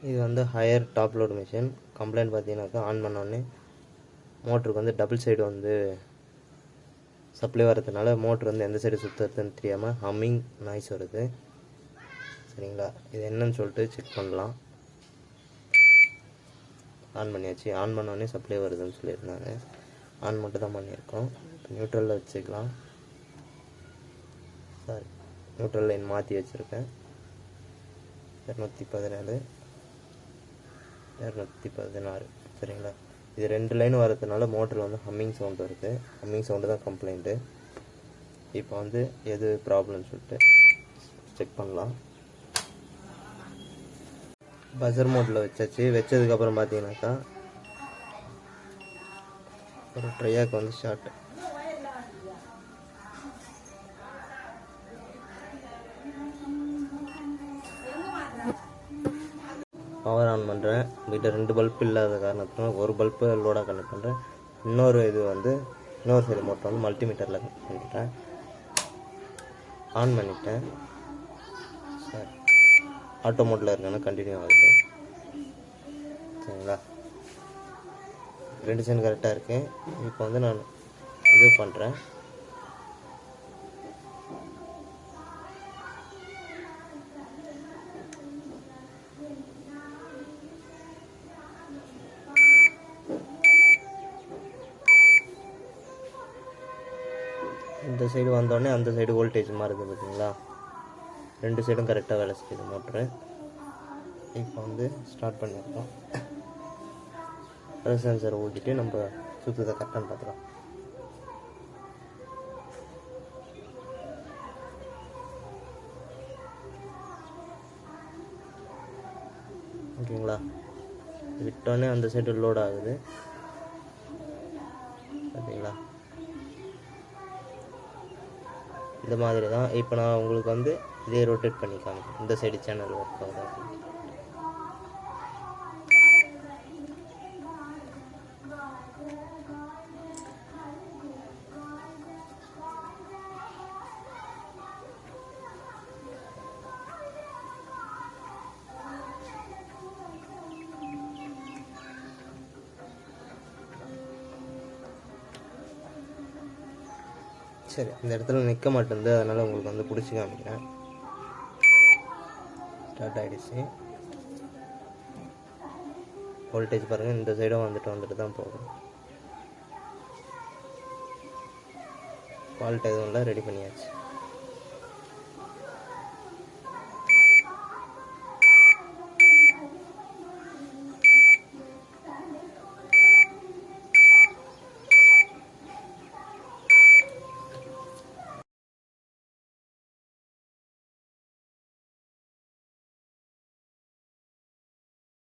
இது வந்து higher top load machine. Complaint பார்த்தீங்கன்னாக்கா ஆன் பண்ணோடனே மோட்டருக்கு வந்து டபுள் சைடு வந்து சப்ளை வரதுனால மோட்ரு வந்து எந்த சைடு சுற்றுறதுன்னு தெரியாமல் ஹம்மிங் நாய்ஸ் வருது. சரிங்களா, இது என்னன்னு சொல்லிட்டு செக் பண்ணலாம். ஆன் பண்ணியாச்சு. ஆன் பண்ணோடனே சப்ளை வருதுன்னு சொல்லியிருந்தாங்க. ஆன் மட்டும் தான் பண்ணியிருக்கோம். நியூட்ரலில் வச்சுக்கலாம். சாரி, நியூட்ரல் லைன் மாற்றி வச்சுருக்கேன். 217 216. சரிங்களா, இது 2 லைன் வரதுனால மோட்டரில் வந்து ஹம்மிங் சவுண்டு வருது. ஹம்மிங் சவுண்டு தான் கம்ப்ளைண்ட்டு. இப்போ வந்து எது ப்ராப்ளம்னு சொல்லிட்டு செக் பண்ணலாம். பஸர் மோட்டில் வச்சாச்சு. வச்சதுக்கப்புறம் பார்த்தீங்கன்னாக்கா ஒரு ட்ரையாக் வந்து ஷார்ட். பவர் ஆன் பண்ணுறேன். வீட்டில் 2 பல்ப் இல்லாத காரணத்தினால ஒரு பல்ப்பு லோடாக கனெக்ட் பண்ணுறேன். இன்னொரு சைடு மோட்டர் வந்து மல்டிமீட்டரில் கனெக்ட் பண்ணிட்டேன். ஆன் பண்ணிட்டேன். சரி, ஆட்டோ மோட்டில் இருக்கேன்னா கண்டினியூ ஆகுது. சரிங்களா, 2 சைடு கரெக்டாக இருக்குது. இப்போ வந்து நான் இது பண்ணுறேன். இந்த சைடு வந்தோடனே அந்த சைடு வோல்டேஜ் மாறுது பார்த்தீங்களா. 2 சைடும் கரெக்டாக வேலை செய்யுது மோட்ரு. இப்போ வந்து ஸ்டார்ட் பண்ணியிருக்கோம். சென்சரை ஊற்றிட்டு நம்ம சுற்றுதை கரெக்டாக பார்த்துக்கலாம். ஓகேங்களா, விட்டோடனே அந்த சைடு லோட் ஆகுது பார்த்தீங்களா. இந்த மாதிரி தான். இப்போ நான் உங்களுக்கு வந்து இதே ரொட்டேட் பண்ணி காமிக்கிறேன். இந்த சைடு சேனல் ஒர்க் ஆகுது. சரி, இந்த இடத்துல நிற்க மாட்டேங்குது. அதனால் உங்களுக்கு வந்து பிடிச்சி காமிக்கிறேன். ஸ்டார்ட் ஆகிடுச்சு. வோல்டேஜ் பாருங்கள், இந்த சைடும் வந்துட்டு தான் போகும். ஃபால்ட் எதுவும் இல்லை, ரெடி பண்ணியாச்சு.